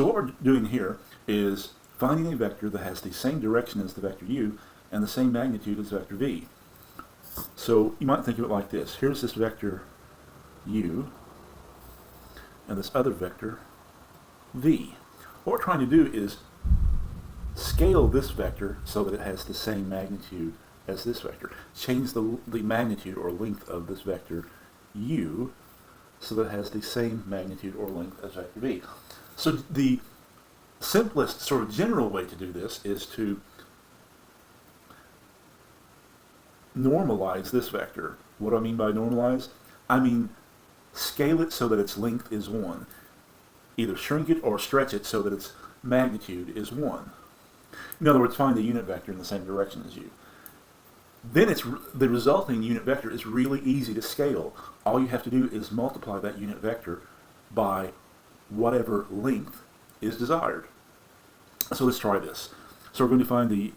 So what we're doing here is finding a vector that has the same direction as the vector u and the same magnitude as vector v. So you might think of it like this. Here's this vector u and this other vector v. What we're trying to do is scale this vector so that it has the same magnitude as this vector. Change the magnitude or length of this vector u so that it has the same magnitude or length as vector v. So the simplest sort of general way to do this is to normalize this vector. What do I mean by normalize? I mean scale it so that its length is 1. Either shrink it or stretch it so that its magnitude is 1. In other words, find the unit vector in the same direction as u. Then the resulting unit vector is really easy to scale. All you have to do is multiply that unit vector by whatever length is desired. So let's try this. So we're going to find the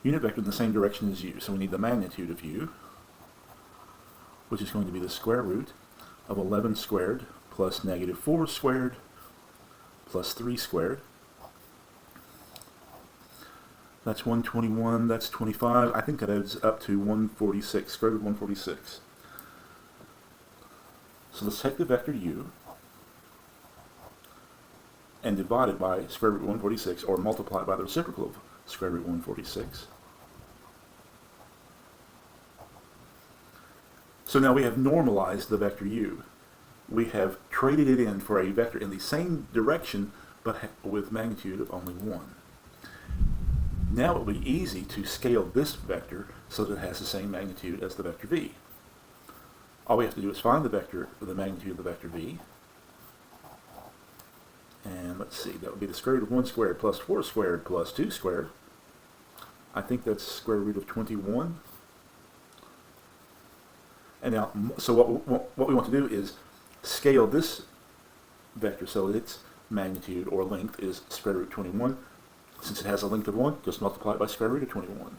unit vector in the same direction as u. So we need the magnitude of u, which is going to be the square root of 11 squared plus negative 4 squared plus 3 squared. That's 121, that's 25. I think that adds up to 146, square root of 146. So let's take the vector u and divide it by square root of 146, or multiply it by the reciprocal of square root of 146. So now we have normalized the vector u. We have traded it in for a vector in the same direction, but with magnitude of only 1. Now it will be easy to scale this vector so that it has the same magnitude as the vector v. All we have to do is find the magnitude of the vector v. And let's see, that would be the square root of 1 squared plus 4 squared plus 2 squared. I think that's square root of 21. And now, so what we want to do is scale this vector so that its magnitude or length is square root of 21. Since it has a length of 1, just multiply it by square root of 21.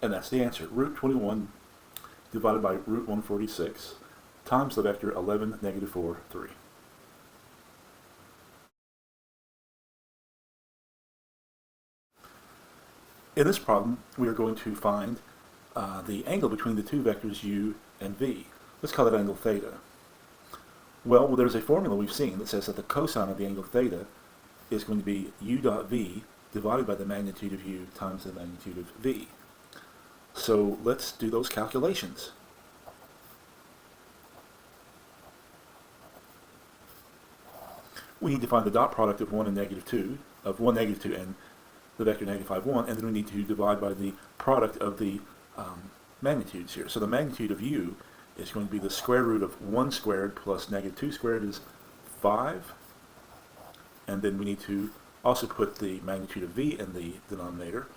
And that's the answer. Root 21 divided by root 146 times the vector 11, negative 4, 3. In this problem, we are going to find the angle between the two vectors u and v. Let's call that angle theta. Well, there's a formula we've seen that says that the cosine of the angle theta is going to be u dot v divided by the magnitude of u times the magnitude of v. So let's do those calculations. We need to find the dot product of 1 and negative 2, of 1, negative 2, and the vector negative 5, 1, and then we need to divide by the product of the magnitudes here. So the magnitude of u is going to be the square root of 1 squared plus negative 2 squared is 5. And then we need to also put the magnitude of v in the denominator.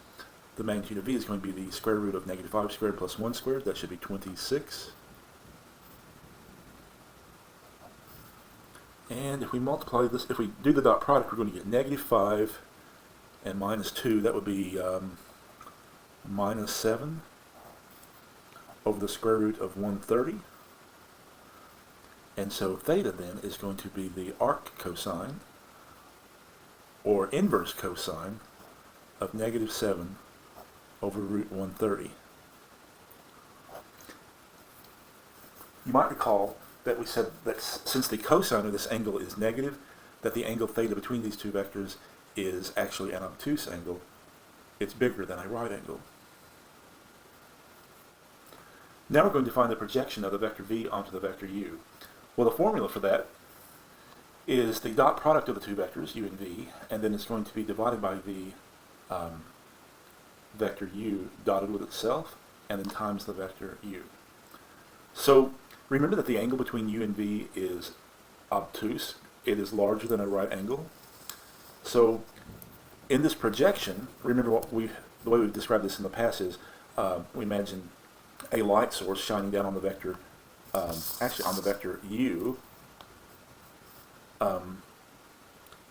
The magnitude of v is going to be the square root of negative 5 squared plus 1 squared. That should be 26. And if we multiply this, if we do the dot product, we're going to get negative 5 and minus 2. That would be minus 7 over the square root of 130. And so theta then is going to be the arc cosine, or inverse cosine, of negative 7 over root 130. You might recall that we said that since the cosine of this angle is negative, that the angle theta between these two vectors is actually an obtuse angle. It's bigger than a right angle. Now we're going to find the projection of the vector v onto the vector u. Well, the formula for that is the dot product of the two vectors, u and v, and then it's going to be divided by the vector u dotted with itself, and then times the vector u. So remember that the angle between u and v is obtuse. It is larger than a right angle. So in this projection, remember the way we've described this in the past is we imagine a light source shining down on the vector, actually on the vector u,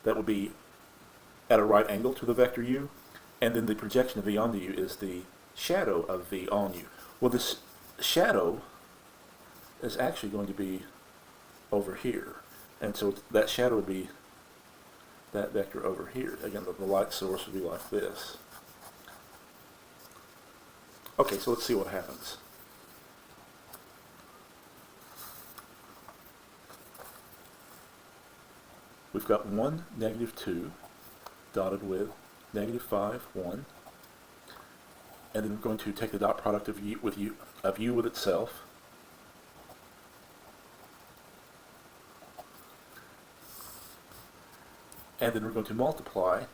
that would be at a right angle to the vector u, and then the projection of v onto u is the shadow of v on u. Well, this shadow is actually going to be over here, and so that shadow would be that vector over here. Again, the light source would be like this. Okay, so let's see what happens. We've got 1, -2, dotted with -5, 1. And then we're going to take the dot product of u with itself. And then we're going to multiply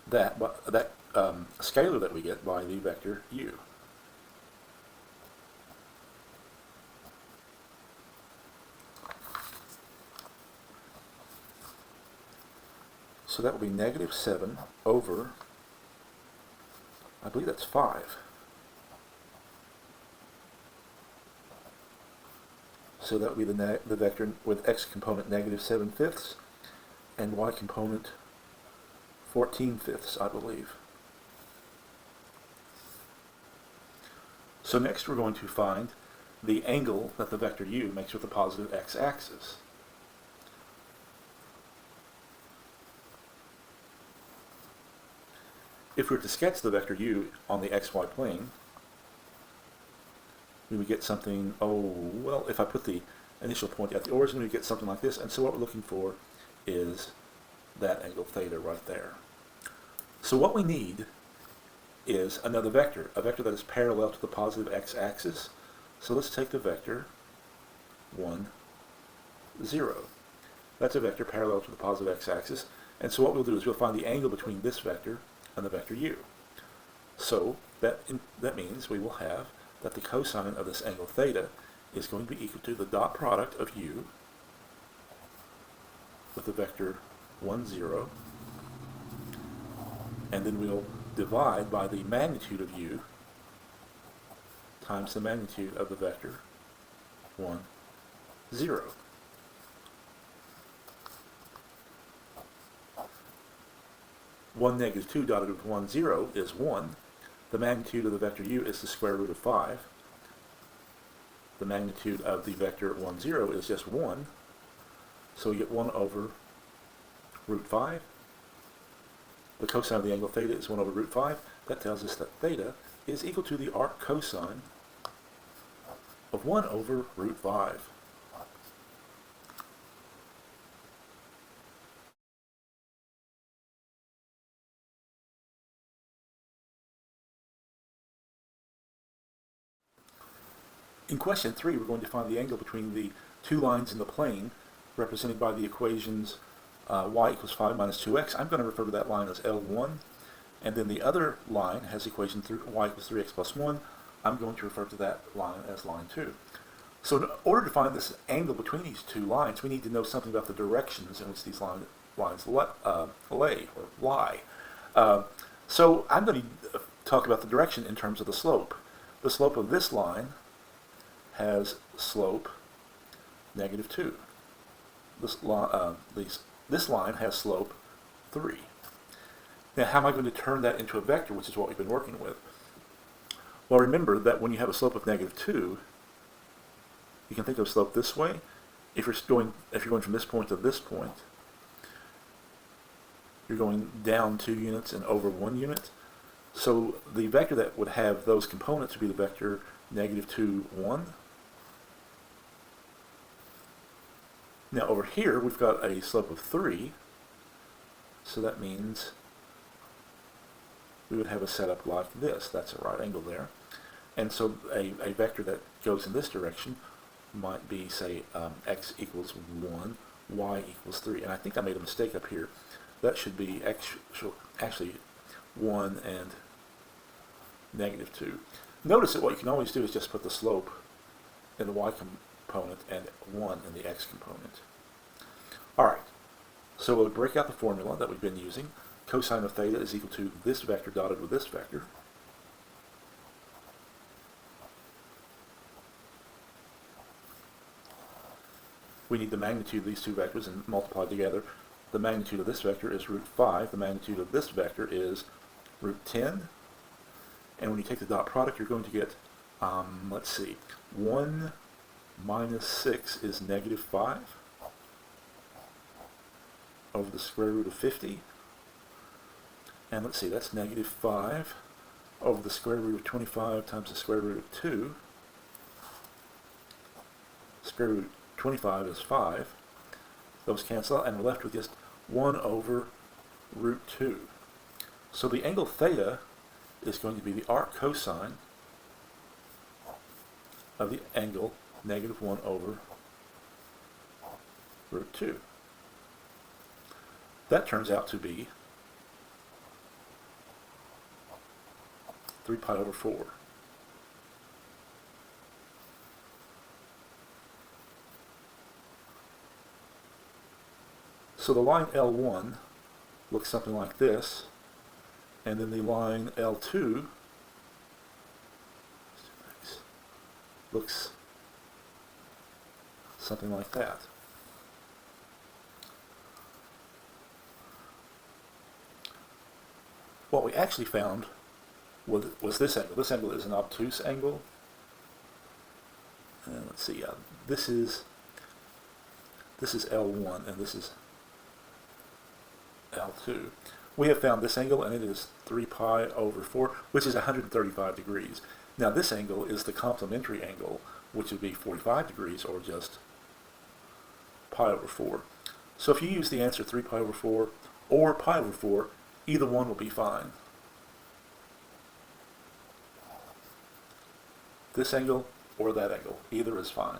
that scalar that we get by the vector u. So that will be -7 over, I believe that's 5. So that would be the vector with x component -7/5 and y component 14/5, I believe. So next we're going to find the angle that the vector u makes with the positive x-axis. If we were to sketch the vector u on the xy plane, we would get something, well, if I put the initial point at the origin, we would get something like this. And so what we're looking for is that angle theta right there. So what we need is another vector, a vector that is parallel to the positive x-axis. So let's take the vector 1, 0. That's a vector parallel to the positive x-axis. And so what we'll do is we'll find the angle between this vector and the vector u. So that means we will have that the cosine of this angle theta is going to be equal to the dot product of u with the vector 1, 0, and then we'll divide by the magnitude of u times the magnitude of the vector 1, 0. One -2 dotted with 1, 0 is 1. The magnitude of the vector u is the square root of 5. The magnitude of the vector 1, 0 is just 1. So we get 1 over root 5. The cosine of the angle theta is 1 over root 5. That tells us that theta is equal to the arc cosine of 1 over root 5. In question 3, we're going to find the angle between the two lines in the plane represented by the equations y equals 5 minus 2x. I'm going to refer to that line as L1. And then the other line has equation y equals 3x plus 1. I'm going to refer to that line as line 2. So in order to find this angle between these two lines, we need to know something about the directions in which these lines lie. So I'm going to talk about the direction in terms of the slope. The slope of this line has slope -2. This line has slope 3. Now, how am I going to turn that into a vector, which is what we've been working with? Well, remember that when you have a slope of -2, you can think of slope this way. If you're going from this point to this point, you're going down 2 units and over 1 unit. So the vector that would have those components would be the vector -2, 1. Now over here we've got a slope of 3, so that means we would have a setup like this. That's a right angle there. And so a vector that goes in this direction might be, say, x equals 1, y equals 3. And I think I made a mistake up here. That should be actually 1 and -2. Notice that what you can always do is just put the slope in the y component and 1 in the x component. Alright, so we'll break out the formula that we've been using. Cosine of theta is equal to this vector dotted with this vector. We need the magnitude of these two vectors and multiply together the magnitude of this vector is root 5. The magnitude of this vector is root 10. And when you take the dot product, you're going to get, let's see, 1 minus 6 is negative 5 over the square root of 50. And let's see, that's negative 5 over the square root of 25 times the square root of 2. Square root of 25 is 5. Those cancel out, and we're left with just 1 over root 2. So the angle theta is going to be the arc cosine of the angle negative 1 over root 2. That turns out to be 3 pi over 4. So the line L1 looks something like this, and then the line L2 looks something like that. What we actually found was this angle. This angle is an obtuse angle. And let's see, this is L1 and this is L2. We have found this angle, and it is 3 pi over 4, which is 135 degrees. Now this angle is the complementary angle, which would be 45 degrees, or just pi over 4. So if you use the answer 3 pi over 4 or pi over 4, either one will be fine. This angle or that angle, either is fine.